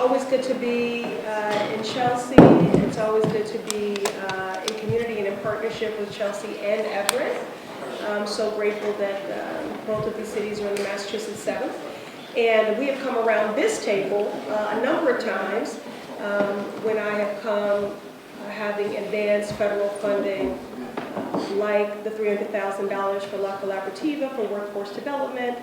always good to be in Chelsea. It's always good to be in community and in partnership with Chelsea and Everett. I'm so grateful that both of these cities are in the Massachusetts 7th. And we have come around this table a number of times when I have come having advanced federal funding like the $300,000 for La Collaborativa for workforce development,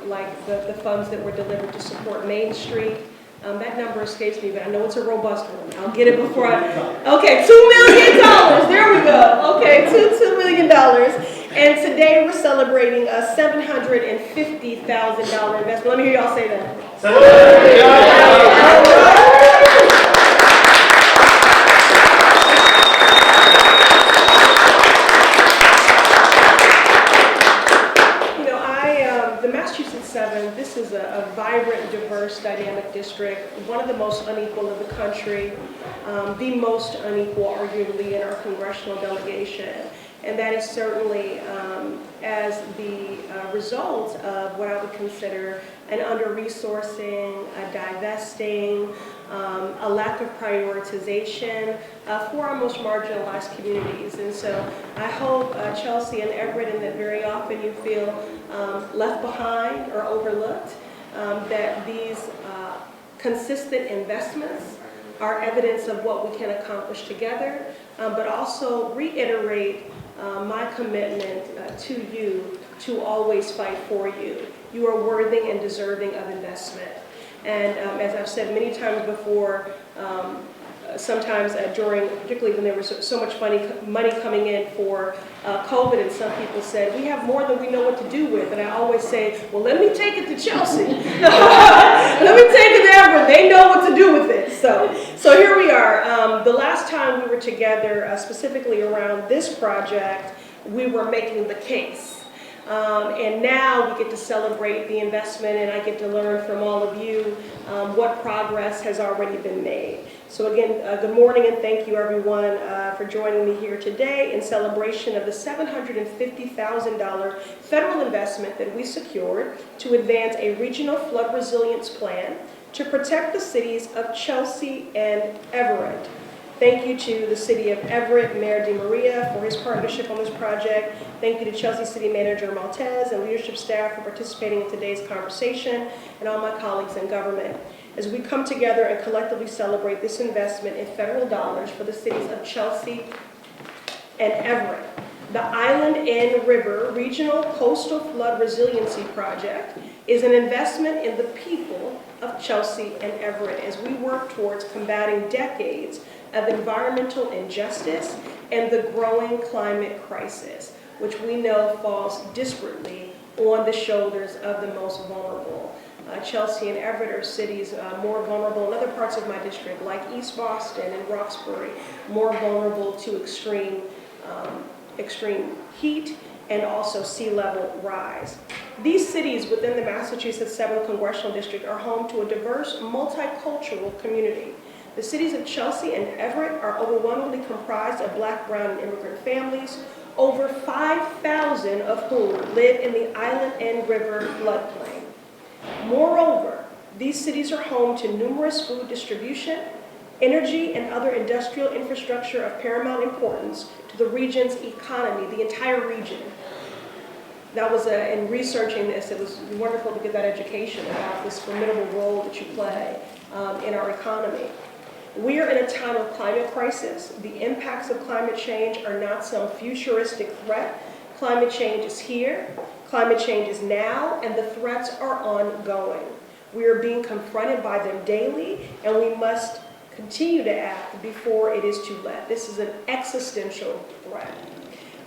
like the funds that were delivered to support Main Street. That number escapes me, but I know it's a robust one. I'll get it before okay, $2 million. There we go. Okay, $2 million. And today we're celebrating a $750,000 investment. Let me hear y'all say that. This is a vibrant, diverse, dynamic district, one of the most unequal in the country, the most unequal, arguably, in our congressional delegation. And that is certainly as the result of what I would consider an under-resourcing, a divesting, a lack of prioritization for our most marginalized communities. And so I hope Chelsea and Everett, and that very often you feel left behind or overlooked, that these consistent investments are evidence of what we can accomplish together, but also reiterate my commitment to you to always fight for you. You are worthy and deserving of investment. And as I've said many times before, sometimes during, particularly when there was so much money coming in for COVID, and some people said, we have more than we know what to do with. And I always say, well, let me take it to Chelsea. Let me take it to Everett. They know what to do with it. So here we are. The last time we were together, specifically around this project, we were making the case. And now we get to celebrate the investment, and I get to learn from all of you what progress has already been made. So again, good morning, and thank you everyone for joining me here today in celebration of the $750,000 federal investment that we secured to advance a regional flood resilience plan to protect the cities of Chelsea and Everett. Thank you to the City of Everett, Mayor DeMaria, for his partnership on this project. Thank you to Chelsea City Manager Maltez and leadership staff for participating in today's conversation, and all my colleagues in government. As we come together and collectively celebrate this investment in federal dollars for the cities of Chelsea and Everett, the Island and River Regional Coastal Flood Resiliency Project is an investment in the people of Chelsea and Everett as we work towards combating decades of environmental injustice and the growing climate crisis, which we know falls disparately on the shoulders of the most vulnerable. Chelsea and Everett are cities more vulnerable in other parts of my district, like East Boston and Roxbury, more vulnerable to extreme heat and also sea level rise. These cities within the Massachusetts 7th Congressional District are home to a diverse, multicultural community. The cities of Chelsea and Everett are overwhelmingly comprised of Black, brown, and immigrant families, over 5,000 of whom live in the Island and River floodplain. Moreover, these cities are home to numerous food distribution, energy, and other industrial infrastructure of paramount importance to the region's economy, the entire region. That was, in researching this, it was wonderful to get that education about this formidable role that you play in our economy. We are in a time of climate crisis. The impacts of climate change are not some futuristic threat. Climate change is here, climate change is now, and the threats are ongoing. We are being confronted by them daily, and we must continue to act before it is too late. This is an existential threat.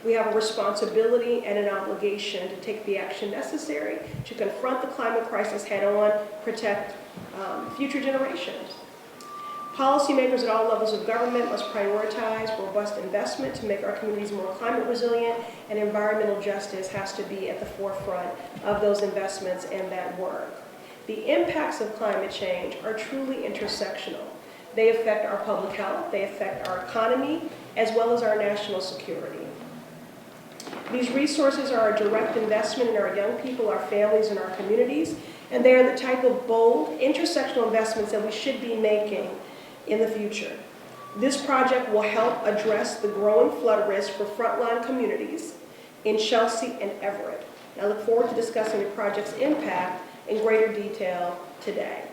We have a responsibility and an obligation to take the action necessary to confront the climate crisis head-on, protect future generations. Policymakers at all levels of government must prioritize robust investment to make our communities more climate resilient, and environmental justice has to be at the forefront of those investments and that work. The impacts of climate change are truly intersectional. They affect our public health, they affect our economy, as well as our national security. These resources are a direct investment in our young people, our families, and our communities, And they are the type of bold, intersectional investments that we should be making in the future. This project will help address the growing flood risk for frontline communities in Chelsea and Everett. I look forward to discussing the project's impact in greater detail today.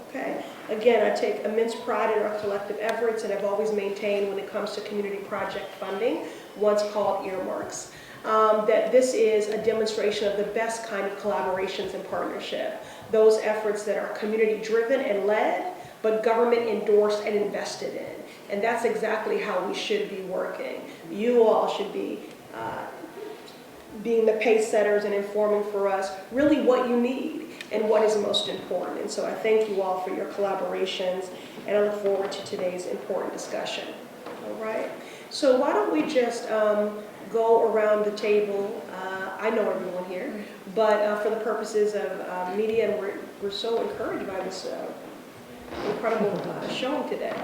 Okay. Again, I take immense pride in our collective efforts, and I've always maintained when it comes to community project funding, what's called earmarks, that this is a demonstration of the best kind of collaborations and partnership. Those efforts that are community-driven and led, but government-endorsed and invested in. And that's exactly how we should be working. You all should be being the pace setters and informing for us really what you need and what is most important. And so I thank you all for your collaborations, and I look forward to today's important discussion. All right. So why don't we just go around the table. I know everyone here, but for the purposes of media, and we're so encouraged by this incredible showing today.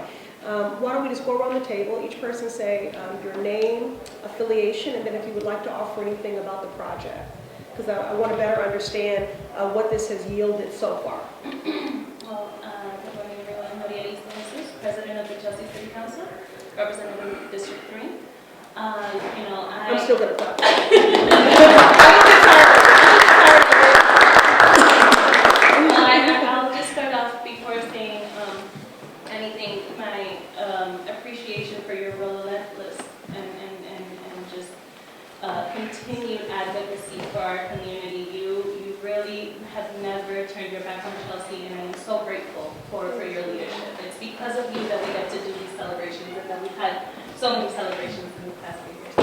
Why don't we just go around the table, each person say your name, affiliation, and then if you would like to offer anything about the project, because I want to better understand what this has yielded so far. Well, good morning everyone. Maria Elisa Jesus, President of the Chelsea City Council, representing District 3. I'm still going to talk. I'll just start off before saying anything. My appreciation for your relentless and just continued advocacy for our community. You really have never turned your back on Chelsea, and I'm so grateful for your leadership. It's because of you that we get to do these celebrations, and that we've had so many celebrations in the past few years.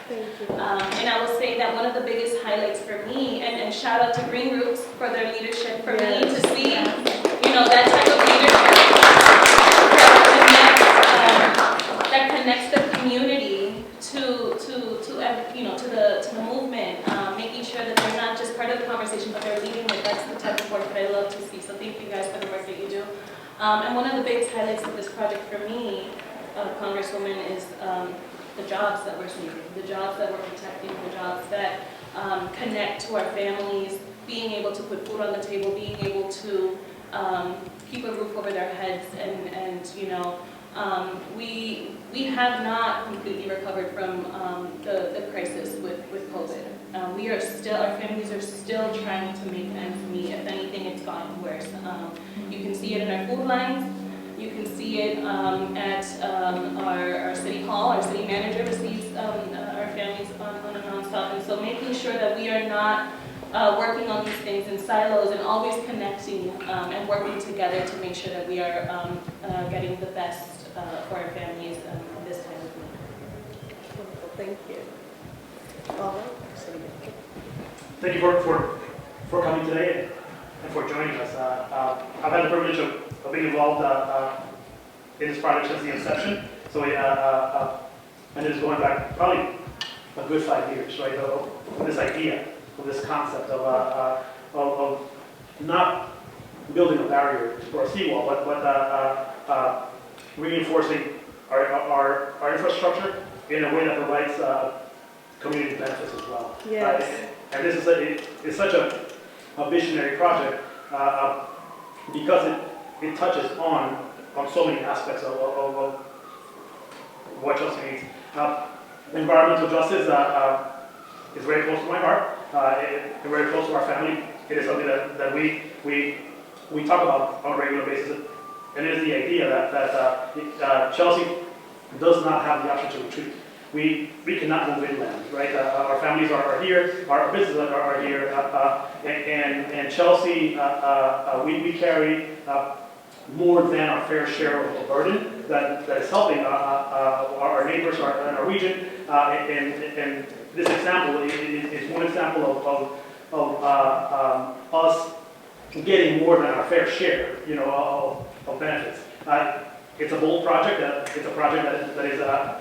Thank you. And I will say that one of the biggest highlights for me, and shout out to Green Roots for their leadership, for me to see, that type of leadership that connects the community to the movement, making sure that they're not just part of the conversation, but they're leading it. That's the type of work that I love to see. So thank you guys for the work that you do. And one of the biggest highlights of this project for me, Congresswoman, is the jobs that we're saving, the jobs that we're protecting, the jobs that connect to our families, being able to put food on the table, being able to keep a roof over their heads, and we have not completely recovered from the crisis with COVID. Our families are still trying to make ends meet. If anything, it's gotten worse. You can see it in our food lines. You can see it at our city hall. Our city manager receives our families on a nonstop. And so making sure that we are not working on these things in silos and always connecting and working together to make sure that we are getting the best for our families this time of need. Wonderful. Thank you. All right. Thank you for coming today and for joining us. I've had the privilege of being involved in this project since the inception. So and it's going back probably a good 5 years, right? Of this idea, of this concept of not building a barrier for a seawall, but reinforcing our infrastructure in a way that provides community benefits as well. Yes. And this is it's such a visionary project because it touches on so many aspects of what Chelsea needs. Environmental justice is very close to my heart. It's very close to our family. It is something that we talk about on a regular basis. And it is the idea that Chelsea does not have the option to retreat. We cannot move inland, right? Our families are here, our businesses are here, and Chelsea, we carry more than our fair share of the burden that is helping our neighbors and our region. And this example is one example of us getting more than our fair share, of benefits. It's a bold project. It's a project that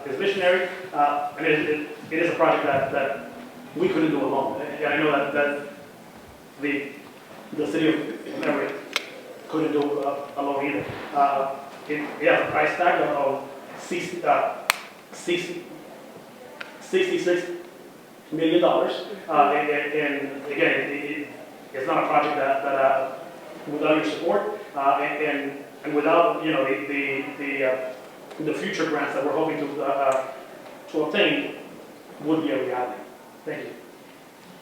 is visionary, and it is a project that we couldn't do alone. And I know that the city of Everett couldn't do alone either. It has a price tag of $66 million, and again, it's not a project that without your support and without the future grants that we're hoping to obtain would be a reality. Thank you.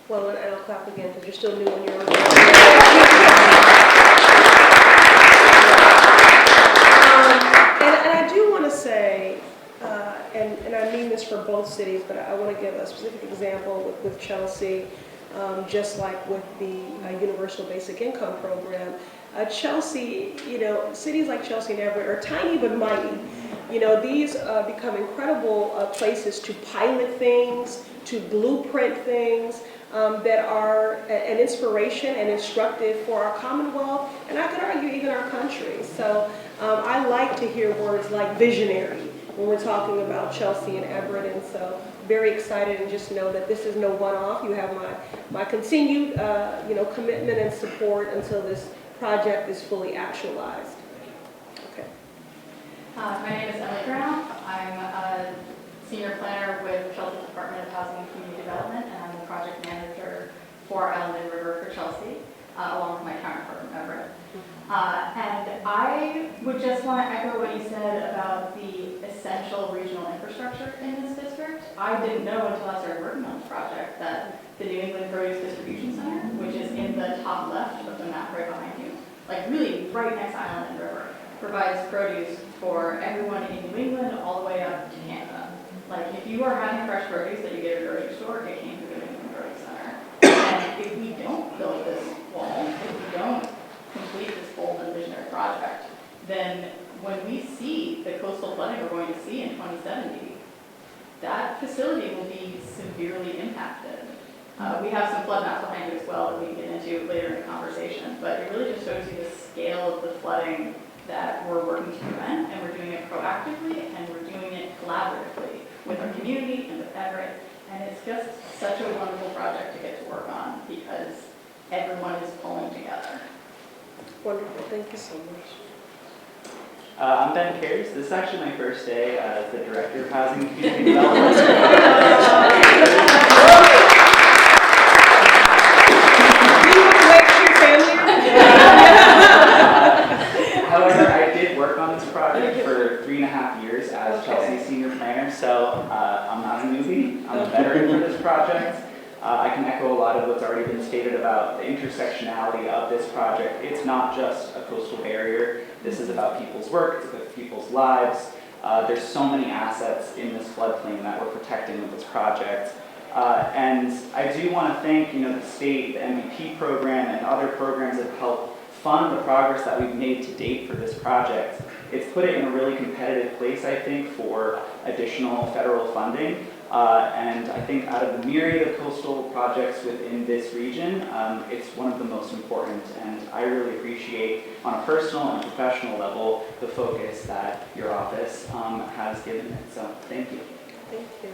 Well, and I'll clap again because you're still new in your own. And I do want to say, and I mean this for both cities, but I want to give a specific example with Chelsea, just like with the Universal Basic Income Program. Chelsea, cities like Chelsea and Everett are tiny but mighty. These become incredible places to pilot things, to blueprint things that are an inspiration and instructive for our Commonwealth, and I could argue even our country. So I like to hear words like visionary when we're talking about Chelsea and Everett, and so very excited, and just know that this is no one-off. You have my continued commitment and support until this project is fully actualized. Okay. My name is Emily Brown. I'm a senior planner with Chelsea's Department of Housing and Community Development, and I'm the project manager for Island and River for Chelsea, along with my counterpart from Everett. And I would just want to echo what you said about the essential regional infrastructure in this district. I didn't know until I started working on this project that the New England Produce Distribution Center, which is in the top left of the map right behind you, like really right next to Island and River, provides produce for everyone in New England all the way up to Canada. Like if you are having fresh produce that you get at a grocery store, it came from the New England Produce Center. And if we don't build this wall, if we don't complete this bold and visionary project, then when we see the coastal flooding we're going to see in 2070, that facility will be severely impacted. We have some flood maps behind you as well that we can get into later in the conversation, but it really just shows you the scale of the flooding that we're working to prevent, and we're doing it proactively, and we're doing it collaboratively with our community and with Everett, and it's just such a wonderful project to get to work on because everyone is pulling together. Wonderful. Thank you so much. I'm Ben Cares. This is actually my first day as the Director of Housing and Community Development. However, I did work on this project for 3.5 years as Chelsea's senior planner, so I'm not a newbie. I'm a veteran for this project. I can echo a lot of what's already been stated about the intersectionality of this project. It's not just a coastal barrier. This is about people's work, it's about people's lives. There's so many assets in this floodplain that we're protecting with this project. And I do want to thank the state, the MVP program, and other programs that have helped fund the progress that we've made to date for this project. It's put it in a really competitive place, I think, for additional federal funding. And I think out of the myriad of coastal projects within this region, it's one of the most important. And I really appreciate, on a personal and professional level, the focus that your office has given it. So thank you. Thank you.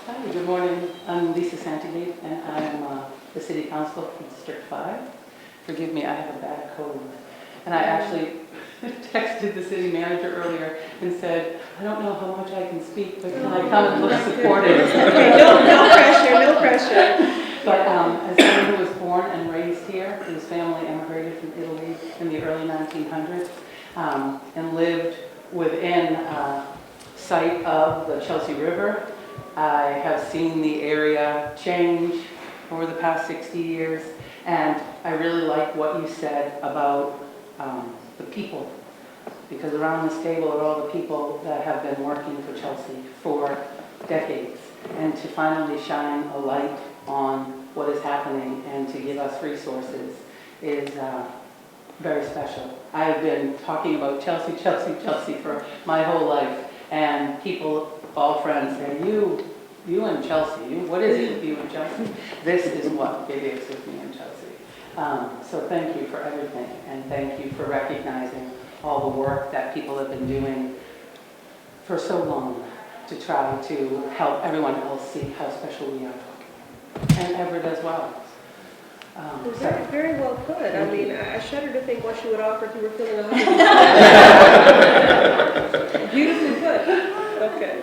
Hi, good morning. I'm Lisa Santigate, and I'm the City Council from District 5. Forgive me, I have a bad cold. And I actually texted the city manager earlier and said, I don't know how much I can speak, but can I come and look supportive? Okay, no pressure, no pressure. But as someone who was born and raised here, his family emigrated from Italy in the early 1900s and lived within sight of the Chelsea River. I have seen the area change over the past 60 years, and I really like what you said about the people, because around this table are all the people that have been working for Chelsea for decades, and to finally shine a light on what is happening and to give us resources is very special. I've been talking about Chelsea, Chelsea, Chelsea for my whole life, and people, all friends, say, you and Chelsea, what is it with you and Chelsea? This is what it is with me and Chelsea. So thank you for everything, and thank you for recognizing all the work that people have been doing for so long to try to help everyone else see how special we are, and Everett as well. Very, very well put. I mean, I shudder to think what she would offer if you were feeling 100%. Beautifully put. Okay.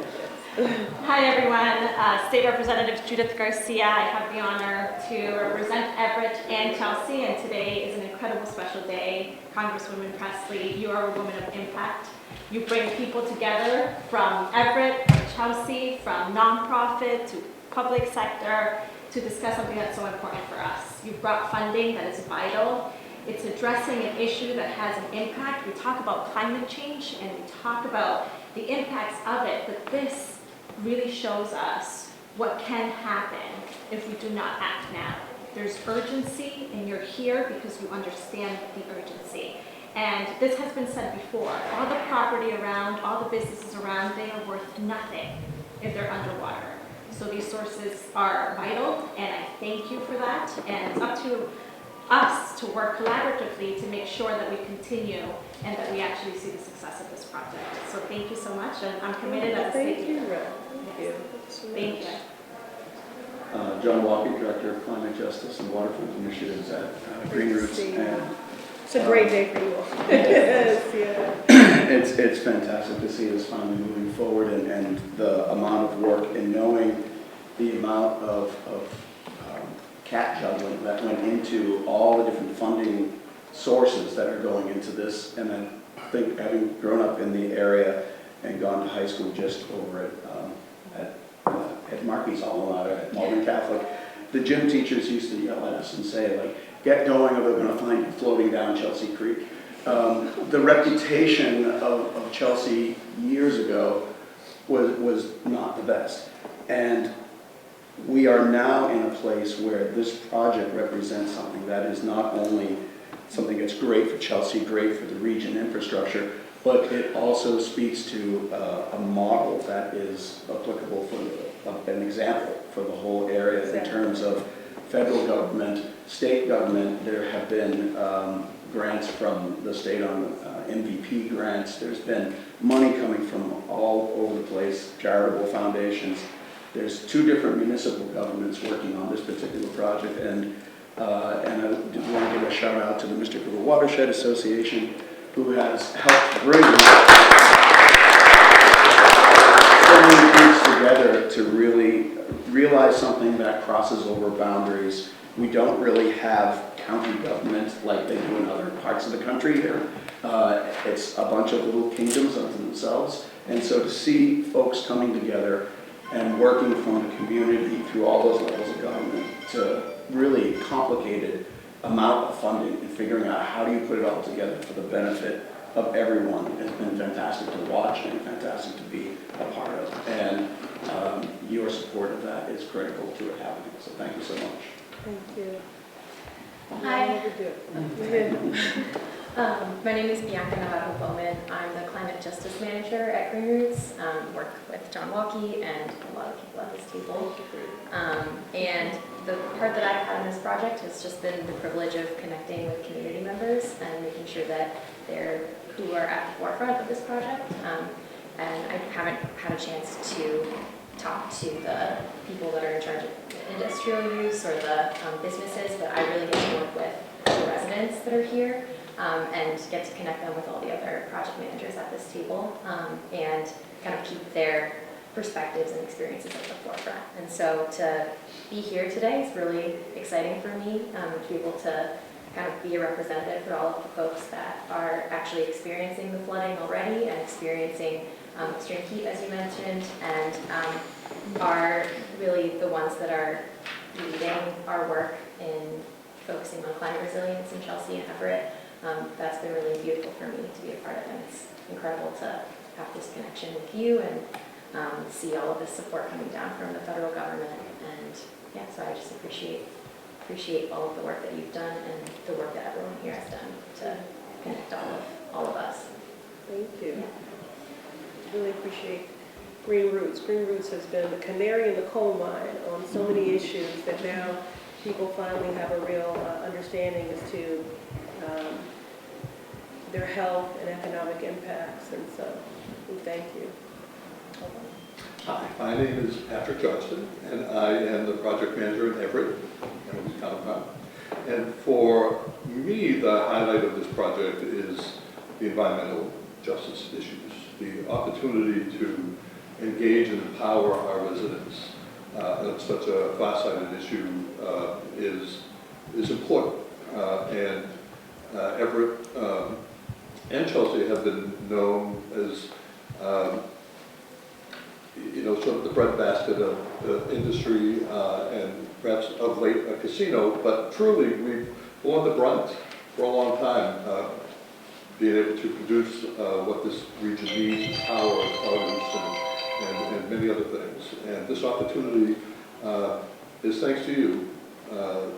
Hi everyone, State Representative Judith Garcia. I have the honor to represent Everett and Chelsea, and today is an incredible special day. Congresswoman Pressley, you are a woman of impact. You bring people together from Everett, from Chelsea, from nonprofit to public sector to discuss something that's so important for us. You've brought funding that is vital. It's addressing an issue that has an impact. We talk about climate change and we talk about the impacts of it, but this really shows us what can happen if we do not act now. There's urgency, and you're here because you understand the urgency. And this has been said before, all the property around, all the businesses around, they are worth nothing if they're underwater. So these sources are vital, and I thank you for that. And it's up to us to work collaboratively to make sure that we continue and that we actually see the success of this project. So thank you so much, and I'm committed as a state Thank you, leader. Red. Thank you. Thank you. John Walker, Director of Climate Justice and Waterfront Initiatives at Green Roots. And It's a great day for you all. Yes, yeah. it's fantastic to see us finally moving forward and the amount of work and knowing the amount of cat juggling that went into all the different funding sources that are going into this. And then I think having grown up in the area and gone to high school just over at Marquis alma mater at Malden Catholic, the gym teachers used to yell at us and say, like, get going or they're going to find you floating down Chelsea Creek. The reputation of Chelsea years ago was not the best. And we are now in a place where this project represents something that is not only something that's great for Chelsea, great for the region infrastructure, but it also speaks to a model that is applicable for an example for the whole area in terms of federal government, state government. There have been grants from the state on MVP grants. There's been money coming from all over the place, charitable foundations. There's 2 different municipal governments working on this particular project, and I do want to give a shout out to the Mystic River Watershed Association, who has helped bring so many groups together to really realize something that crosses over boundaries. We don't really have county government like they do in other parts of the country here. It's a bunch of little kingdoms unto themselves, and so to see folks coming together and working from the community through all those levels of government to really complicated amount of funding and figuring out how do you put it all together for the benefit of everyone has been fantastic to watch and fantastic to be a part of. And your support of that is critical to it happening. So thank you so much. Thank you. Hi. Yeah. My name is Bianca Navarro-Bowman. I'm the Climate Justice Manager at Green Roots. Work with John Walkie and a lot of people at this table. And the part that I've had in this project has just been the privilege of connecting with community members and making sure that they're who are at the forefront of this project. And I haven't had a chance to talk to the people that are in charge of industrial use or the businesses, but I really get to work with the residents that are here and get to connect them with all the other project managers at this table and kind of keep their perspectives and experiences at the forefront. And so to be here today is really exciting for me to be able to kind of be a representative for all of the folks that are actually experiencing the flooding already and experiencing extreme heat, as you mentioned, and are really the ones that are leading our work in focusing on climate resilience in Chelsea and Everett. That's been really beautiful for me to be a part of, and it's incredible to have this connection with you and see all of this support coming down from the federal government. And yeah, so I just appreciate all of the work that you've done and the work that everyone here has done to connect all of us. Thank you. Yeah. Really appreciate Green Roots. Green Roots has been the canary in the coal mine on so many issues that now people finally have a real understanding as to their health and economic impacts, and so we thank you. Hi, my name is Patrick Johnston, and I am the project manager in Everett, and for me, the highlight of this project is the environmental justice issues, the opportunity to engage and empower our residents on such a far-sighted issue is important. And Everett and Chelsea have been known as sort of the breadbasket of industry and perhaps of late a casino, but truly we've borne the brunt for a long time, being able to produce what this region needs, power, intelligence, and many other things. And this opportunity is thanks to you,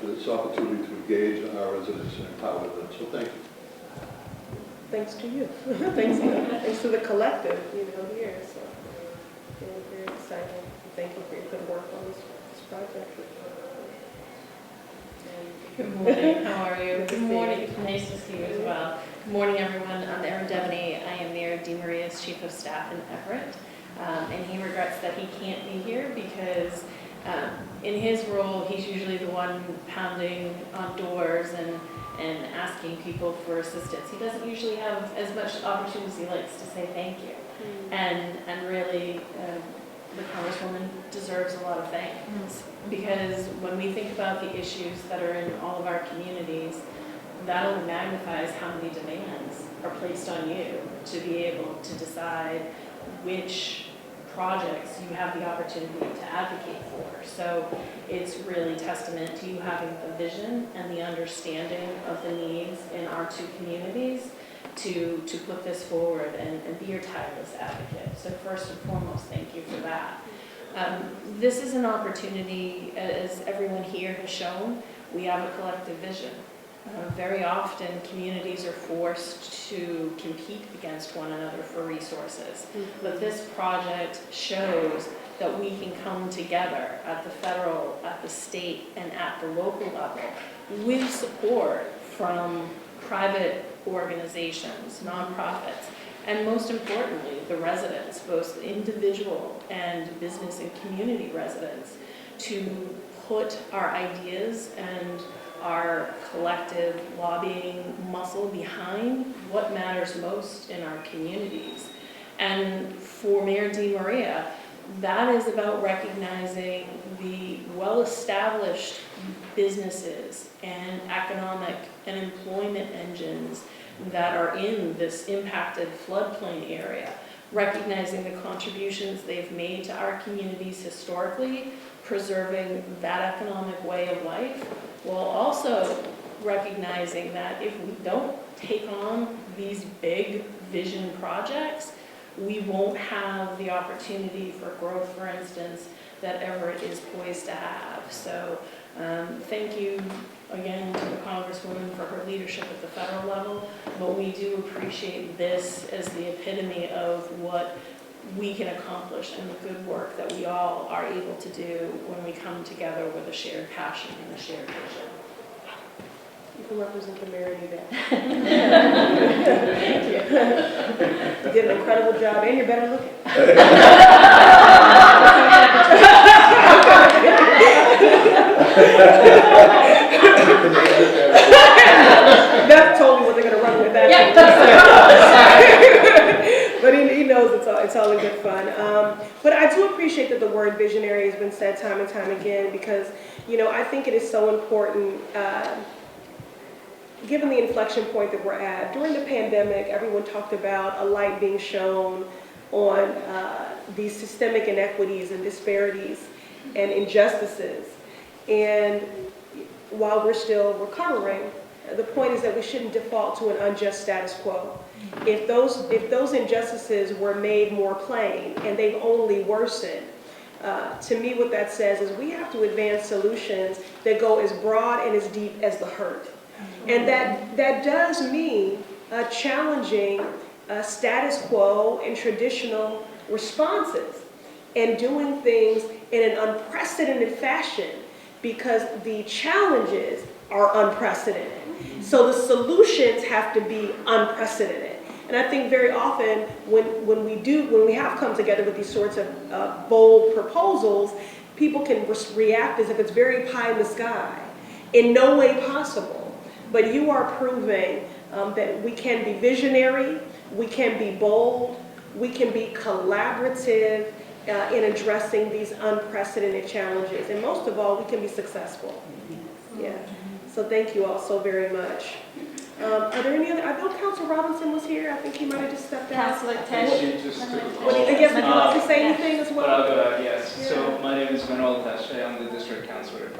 this opportunity to engage our residents and empower them. So thank you. Thanks to you. Thanks to the collective, here. So, very exciting. Thank you for your good work on this project. Good morning, how are you? Good to Good see morning, nice to see you as well. Good morning, everyone. I'm Erin Devaney. I am Mayor DeMaria's Chief of Staff in Everett. And he regrets that he can't be here because in his role, he's usually the one pounding on doors and asking people for assistance. He doesn't usually have as much opportunity as he likes to say thank you. And really, the Congresswoman deserves a lot of thanks because when we think about the issues that are in all of our communities, that only magnifies how many demands are placed on you to be able to decide which projects you have the opportunity to advocate for. So it's really testament to you having the vision and the understanding of the needs in our two communities to put this forward and be your tireless advocate. So first and foremost, thank you for that. This is an opportunity, as everyone here has shown, we have a collective vision. Very often communities are forced to compete against one another for resources. But this project shows that we can come together at the federal, at the state, and at the local level with support from private organizations, nonprofits, and most importantly, the residents, both individual and business and community residents, to put our ideas and our collective lobbying muscle behind what matters most in our communities. And for Mayor DeMaria, that is about recognizing the well-established businesses and economic and employment engines that are in this impacted floodplain area, recognizing the contributions they've made to our communities historically, preserving that economic way of life, while also recognizing that if we don't take on these big vision projects, we won't have the opportunity for growth, for instance, that Everett is poised to have. So thank you again to the Congresswoman for her leadership at the federal level, but we do appreciate this as the epitome of what we can accomplish and the good work that we all are able to do when we come together with a shared passion and a shared vision. You can represent the mayor there. You did an incredible job, and you're better looking. That's totally what they're going to run with. That. But he knows it's all in good fun. But I do appreciate that the word visionary has been said time and time again because, I think it is so important. Given the inflection point that we're at, during the pandemic, everyone talked about a light being shown on these systemic inequities and disparities and injustices. And while we're still recovering, the point is that we shouldn't default to an unjust status quo. If those injustices were made more plain and they've only worsened, to me what that says is we have to advance solutions that go as broad and as deep as the hurt. And that does mean challenging status quo and traditional responses and doing things in an unprecedented fashion because the challenges are unprecedented. So the solutions have to be unprecedented. And I think very often when we have come together with these sorts of bold proposals, people can react as if it's very pie in the sky. In no way possible. But you are proving that we can be visionary, we can be bold, we can be collaborative, in addressing these unprecedented challenges. And most of all, we can be successful. Yeah. So thank you all so very much. Are there any other? I know Council Robinson was here. I think he might have just stepped out. Councilor Tish. Yes, would you like to say anything as well? I'll go ahead, yes. Yeah. So my name is Manuel Tashe. I'm the district councilor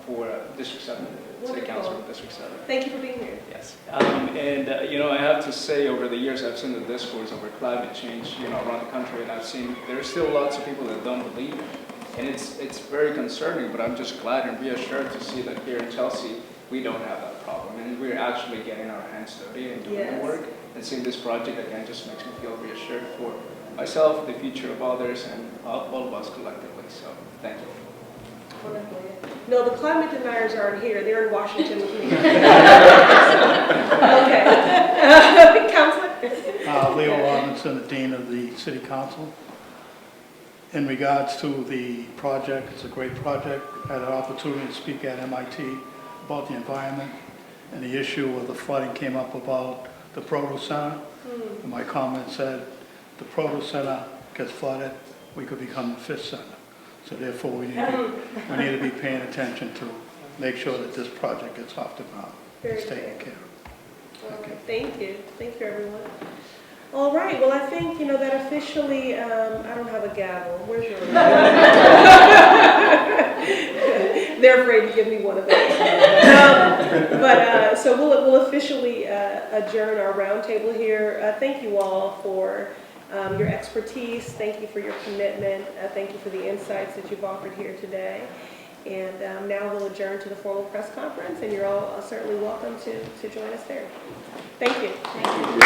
for District 7, City Council of District 7. Thank you for being here. Yes. You know, I have to say over the years I've seen the discourse over climate change, you know, around the country, and I've seen there's still lots of people that don't believe it. And it's very concerning, but I'm just glad and reassured to see that here in Chelsea, we don't have that problem. And we're actually getting our hands dirty and doing the work. And seeing this project again just makes me feel reassured for myself, the future of others, and all of us collectively. So thank you. Wonderful. No, the climate deniers aren't here. They're in Washington with me. Okay. Councilor? Leo Robinson, the Dean of the City Council. In regards to the project, it's a great project. I had an opportunity to speak at MIT about the environment, and the issue of the flooding came up about the produce center. And my comment said, the produce center gets flooded, we could become the fifth center. So therefore, we need to be paying attention to make sure that this project gets off the ground. It's taken care of. Okay. Thank you. Thank you, everyone. All right. Well, I think, you know, that officially, I don't have a gavel. Where's your They're afraid to give me one of those. So we'll officially adjourn our roundtable here. Thank you all for your expertise. Thank you for your commitment. Thank you for the insights that you've offered here today. And now we'll adjourn to the formal press conference, and you're all certainly welcome to join us there. Thank you. Thank you.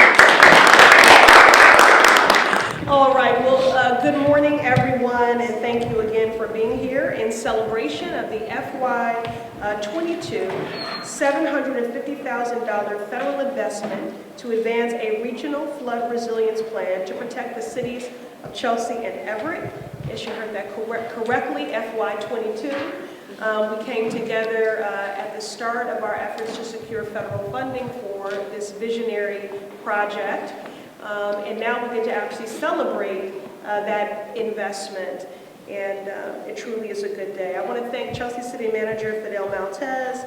All right, well, good morning, everyone, and thank you again for being here in celebration of the FY22 $750,000 federal investment to advance a regional flood resilience plan to protect the cities of Chelsea and Everett. Yes, you heard that correctly, FY22. We came together at the start of our efforts to secure federal funding for this visionary project. And now we get to actually celebrate that investment, and it truly is a good day. I want to thank Chelsea City Manager Fidel Maltez,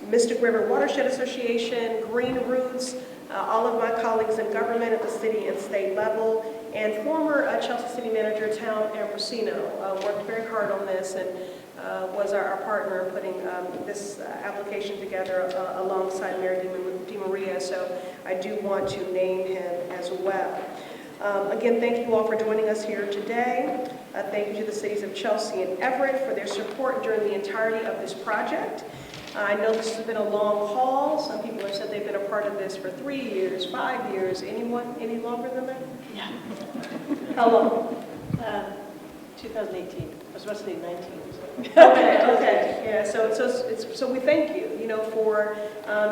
Mystic River Watershed Association, Green Roots, all of my colleagues in government at the city and state level, and former Chelsea City Manager Town Ambrosino worked very hard on this and was our partner in putting this application together alongside Mayor DiMaria, so I do want to name him as well. Again, thank you all for joining us here today. Thank you to the cities of Chelsea and Everett for their support during the entirety of this project. I know this has been a long haul. Some people have said they've been a part of this for 3 years, 5 years. Anyone, any longer than that? Yeah. How long? 2018. I was supposed to say 19. Okay. Yeah, so we thank you, you know, for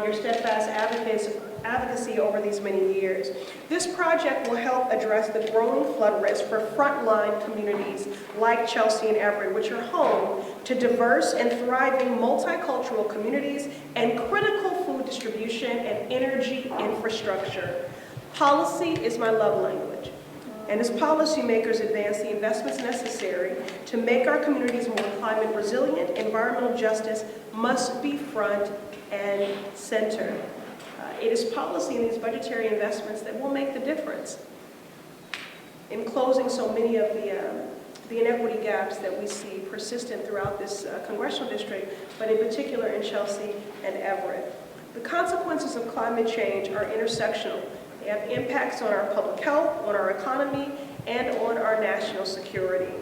your steadfast advocacy over these many years. This project will help address the growing flood risk for frontline communities like Chelsea and Everett, which are home to diverse and thriving multicultural communities and critical food distribution and energy infrastructure. Policy is my love language. And as policymakers advance the investments necessary to make our communities more climate resilient, environmental justice must be front and center. It is policy and these budgetary investments that will make the difference in closing so many of the inequity gaps that we see persistent throughout this congressional district, but in particular in Chelsea and Everett. The consequences of climate change are intersectional. They have impacts on our public health, on our economy, and on our national security.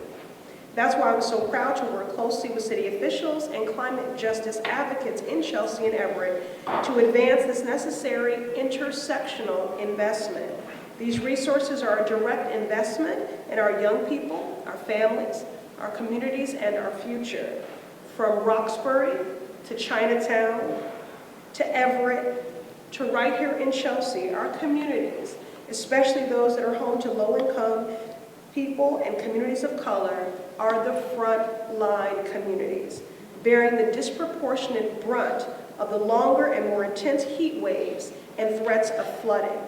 That's why I'm so proud to work closely with city officials and climate justice advocates in Chelsea and Everett to advance this necessary intersectional investment. These resources are a direct investment in our young people, our families, our communities, and our future. From Roxbury to Chinatown to Everett to right here in Chelsea, our communities, especially those that are home to low-income people and communities of color, are the front line communities, bearing the disproportionate brunt of the longer and more intense heat waves and threats of flooding.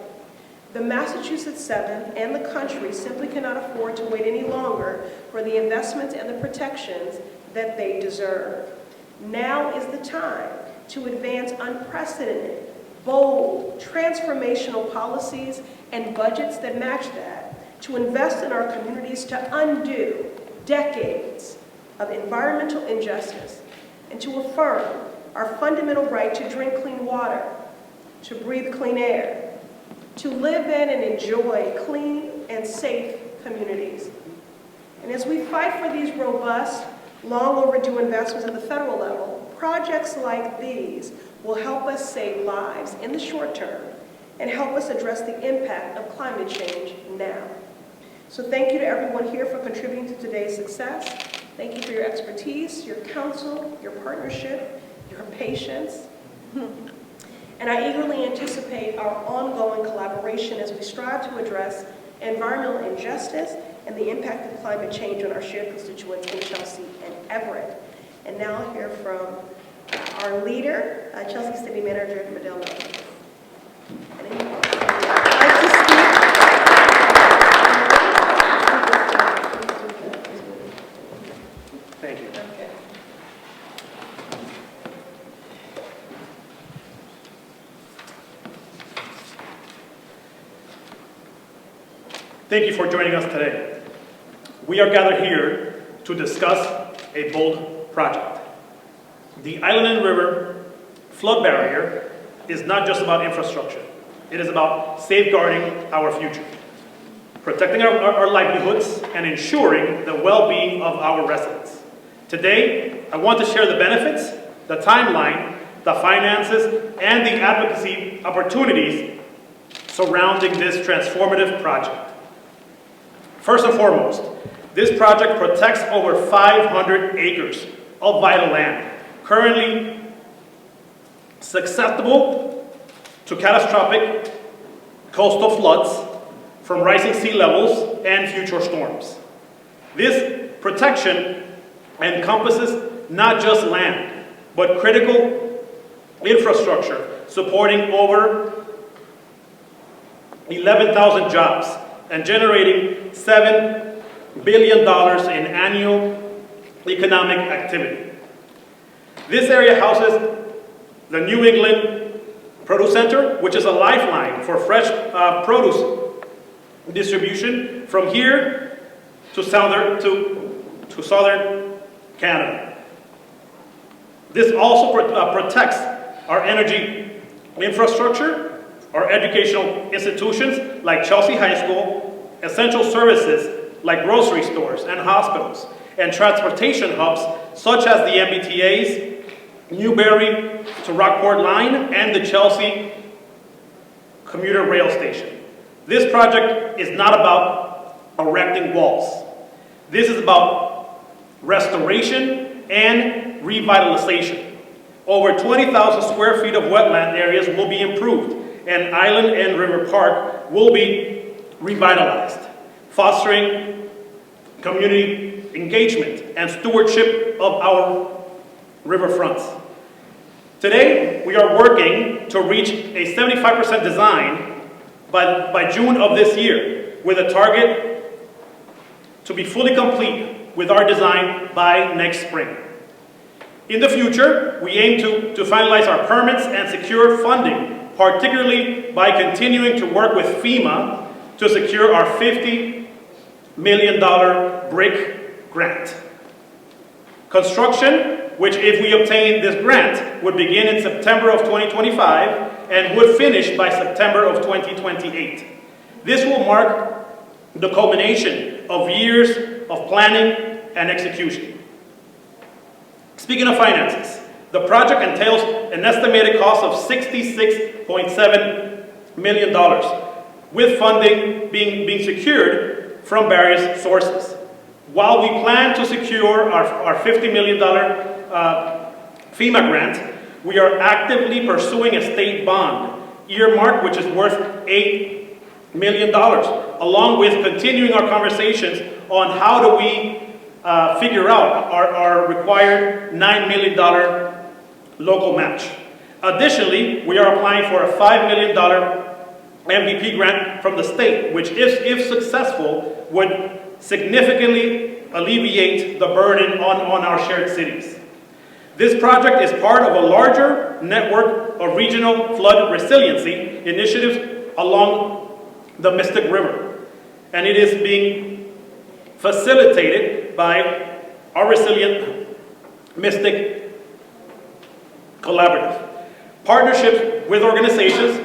The Massachusetts 7 and the country simply cannot afford to wait any longer for the investments and the protections that they deserve. Now is the time to advance unprecedented, bold, transformational policies and budgets that match that, to invest in our communities to undo decades of environmental injustice, and to affirm our fundamental right to drink clean water, to breathe clean air, to live in and enjoy clean and safe communities. And as we fight for these robust, long overdue investments at the federal level, projects like these will help us save lives in the short term and help us address the impact of climate change now. So thank you to everyone here for contributing to today's success. Thank you for your expertise, your counsel, your partnership, your patience. And I eagerly anticipate our ongoing collaboration as we strive to address environmental injustice and the impact of climate change on our shared constituents in Chelsea and Everett. And now I'll hear from our leader, Chelsea City Manager Fidel Miller. Thank you. Okay. Thank you for joining us today. We are gathered here to discuss a bold project. The Island and River flood barrier is not just about infrastructure. It is about safeguarding our future, protecting our livelihoods, and ensuring the well-being of our residents. Today, I want to share the benefits, the timeline, the finances, and the advocacy opportunities surrounding this transformative project. First and foremost, this project protects over 500 acres of vital land, currently susceptible to catastrophic coastal floods from rising sea levels and future storms. This protection encompasses not just land, but critical infrastructure supporting over 11,000 jobs and generating $7 billion in annual economic activity. This area houses the New England Produce Center, which is a lifeline for fresh produce distribution from here to southern Canada. This also protects our energy infrastructure, our educational institutions like Chelsea High School, essential services like grocery stores and hospitals, and transportation hubs such as the MBTA's Newbury to Rockport line and the Chelsea commuter rail station. This project is not about erecting walls. This is about restoration and revitalization. Over 20,000 square feet of wetland areas will be improved, and Island and River Park will be revitalized, fostering community engagement and stewardship of our riverfronts. Today, we are working to reach a 75% design by June of this year, with a target to be fully complete with our design by next spring. In the future, we aim to finalize our permits and secure funding, particularly by continuing to work with FEMA to secure our $50 million BRIC grant. Construction, which if we obtain this grant, would begin in September of 2025 and would finish by September of 2028. This will mark the culmination of years of planning and execution. Speaking of finances, the project entails an estimated cost of $66.7 million, with funding being secured from various sources. While we plan to secure our $50 million FEMA grant, we are actively pursuing a state bond earmark, which is worth $8 million, along with continuing our conversations on how do we figure out our required $9 million local match. Additionally, we are applying for a $5 million MVP grant from the state, which if successful, would significantly alleviate the burden on our shared cities. This project is part of a larger network of regional flood resiliency initiatives along the Mystic River, and it is being facilitated by our Resilient Mystic Collaborative. Partnerships with organizations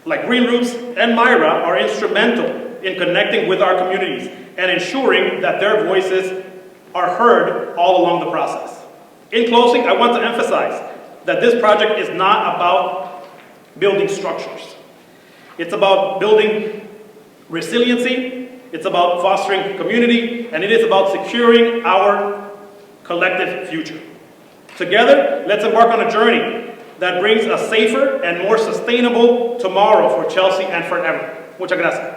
like Green Roots and Myra are instrumental in connecting with our communities and ensuring that their voices are heard all along the process. In closing, I want to emphasize that this project is not about building structures. It's about building resiliency, it's about fostering community, and it is about securing our collective future. Together, let's embark on a journey that brings a safer and more sustainable tomorrow for Chelsea and for Everett. Muchas gracias.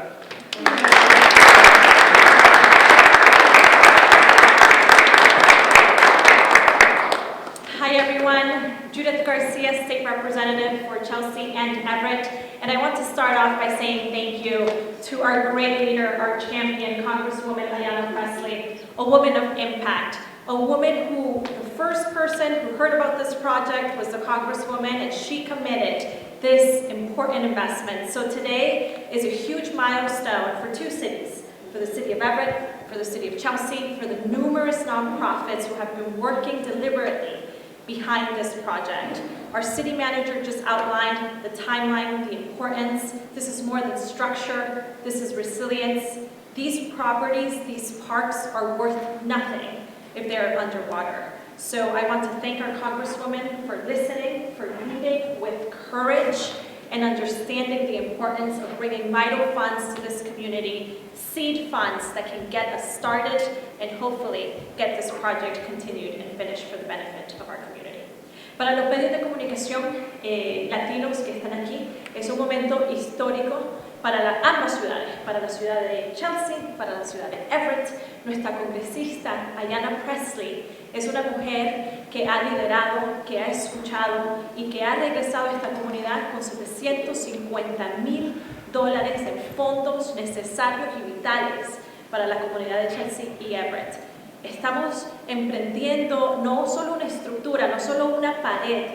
Hi everyone, Judith Garcia, State Representative for Chelsea and Everett, and I want to start off by saying thank you to our great leader, our champion, Congresswoman Pressley, a woman of impact, a woman who, the first person who heard about this project was the Congresswoman, and she committed this important investment. So today is a huge milestone for two cities, for the city of Everett, for the city of Chelsea, for the numerous nonprofits who have been working deliberately behind this project. Our city manager just outlined the timeline, the importance. This is more than structure, this is resilience. These properties, these parks are worth nothing if they're underwater. So I want to thank our Congresswoman for listening, for leading with courage and understanding the importance of bringing vital funds to this community, seed funds that can get us started and hopefully get this project continued and finished for the benefit of our community. Para los medios de comunicación latinos que están aquí, es un momento histórico para ambas ciudades, para la ciudad de Chelsea, para la ciudad de Everett. Nuestra congresista, Ayanna Pressley, es una mujer que ha liderado, que ha escuchado y que ha regresado a esta comunidad con $750,000 en fondos necesarios y vitales para la comunidad de Chelsea y Everett. Estamos emprendiendo no solo una estructura, no solo una pared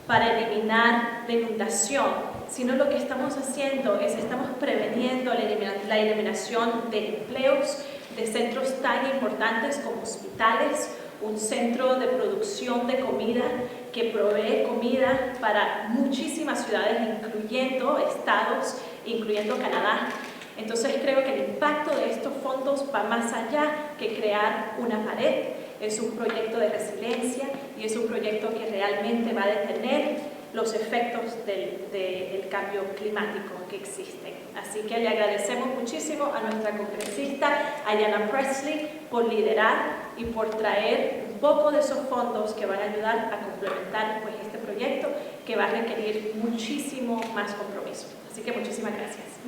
para eliminar la inundación, sino lo que estamos haciendo es estamos preveniendo la eliminación de empleos de centros tan importantes como hospitales, un centro de producción de comida que provee comida para muchísimas ciudades, incluyendo estados, incluyendo Canadá. Entonces creo que el impacto de estos fondos va más allá que crear una pared. Es un proyecto de resiliencia y es un proyecto que realmente va a detener los efectos del cambio climático que existen. Así que le agradecemos muchísimo a nuestra congresista Ayanna Pressley por liderar y por traer un poco de esos fondos que van a ayudar a complementar pues, este proyecto que va a requerir muchísimo más compromiso. Así que muchísimas gracias.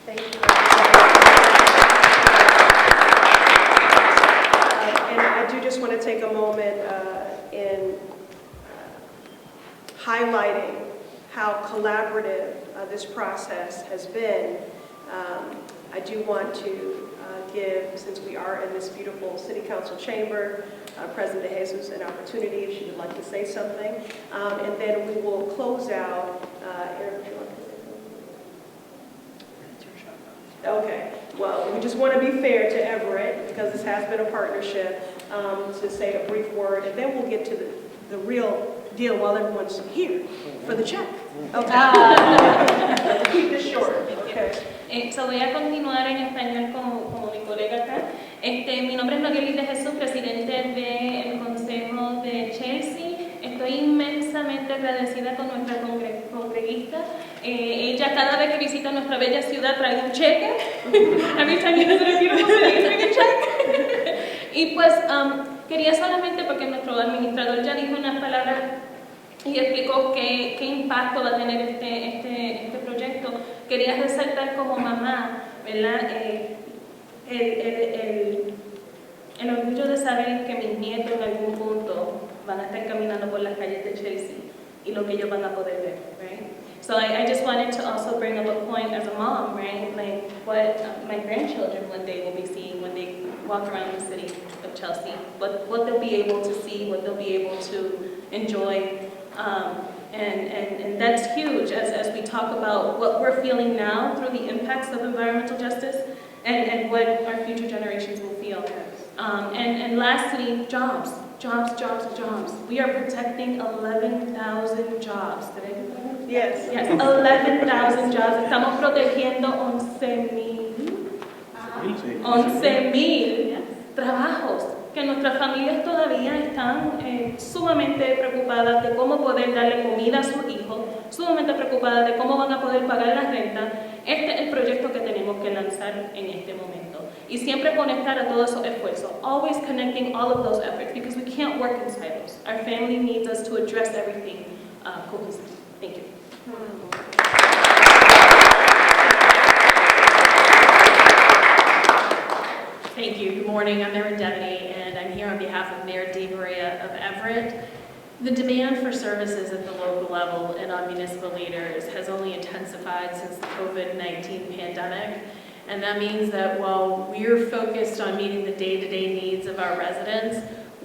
Thank you. And I do just want to take a moment in highlighting how collaborative this process has been. I do want to give, since we are in this beautiful City Council chamber, President De Jesus an opportunity if she would like to say something. And then we will close out. Eric, would you like to say something? Okay, well, we just want to be fair to Everett, because this has been a partnership, to say a brief word, and then we'll get to the real deal while everyone's here for the check. Okay. Keep this short. Okay. So voy a continuar en español como mi colega acá. Mi nombre es Noguelis de Jesús, presidente del Consejo de Chelsea. Estoy inmensamente agradecida con nuestra congreguista. Ella cada vez que visita nuestra bella ciudad trae un cheque. Every time you visit a beautiful city, bring a check. Y pues quería solamente, porque nuestro administrador ya dijo unas palabras y explicó qué impacto va a tener este proyecto, quería resaltar como mamá, ¿verdad? El orgullo de saber que mis nietos en algún punto van a estar caminando por las calles de Chelsea y lo que ellos van a poder ver, right? So I just wanted to also bring up a point as a mom, right? Like what my grandchildren one day will be seeing when they walk around the city of Chelsea, what they'll be able to see, what they'll be able to enjoy. And that's huge as we talk about what we're feeling now through the impacts of environmental justice and what our future generations will feel. And lastly, jobs. We are protecting 11,000 jobs. Did I do that? Yes. Yes, 11,000 jobs. Estamos protegiendo 11,000 trabajos que nuestras familias todavía están sumamente preocupadas de cómo poder darle comida a sus hijos, sumamente preocupadas de cómo van a poder pagar la renta. Este es el proyecto que tenemos que lanzar en este momento. Y siempre conectar a todos esos esfuerzos. Always connecting all of those efforts because we can't work in silos. Our family needs us to address everything cohesively. Thank you. Thank you. Good morning. I'm Erin Devaney, and I'm here on behalf of Mayor DeMaria of Everett. The demand for services at the local level and on municipal leaders has only intensified since the COVID-19 pandemic. And that means that while we're focused on meeting the day-to-day needs of our residents,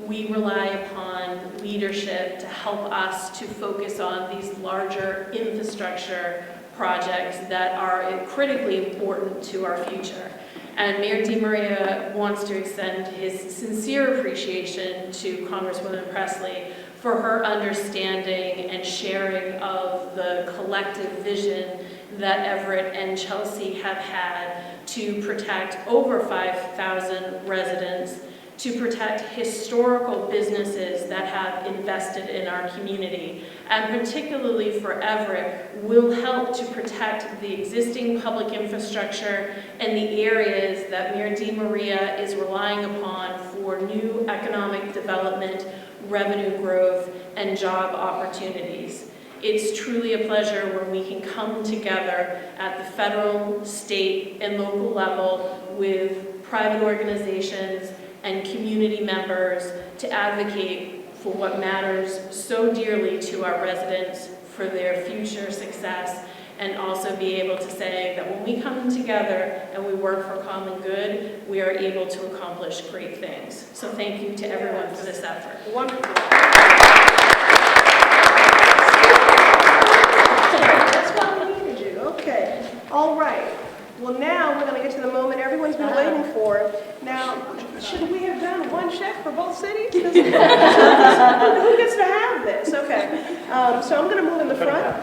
we rely upon leadership to help us to focus on these larger infrastructure projects that are critically important to our future. And Mayor DeMaria wants to extend his sincere appreciation to Congresswoman Pressley for her understanding and sharing of the collective vision that Everett and Chelsea have had to protect over 5,000 residents, to protect historical businesses that have invested in our community, and particularly for Everett, will help to protect the existing public infrastructure and the areas that Mayor DeMaria is relying upon for new economic development, revenue growth, and job opportunities. It's truly a pleasure when we can come together at the federal, state, and local level with private organizations and community members to advocate for what matters so dearly to our residents for their future success, and also be able to say that when we come together and we work for common good, we are able to accomplish great things. So thank you to everyone for this effort. Wonderful. That's why we needed you. Okay. All right. Well, now we're going to get to the moment everyone's been waiting for. Now, should we have done one check for both cities? Who gets to have this? Okay. So I'm going to move in the front.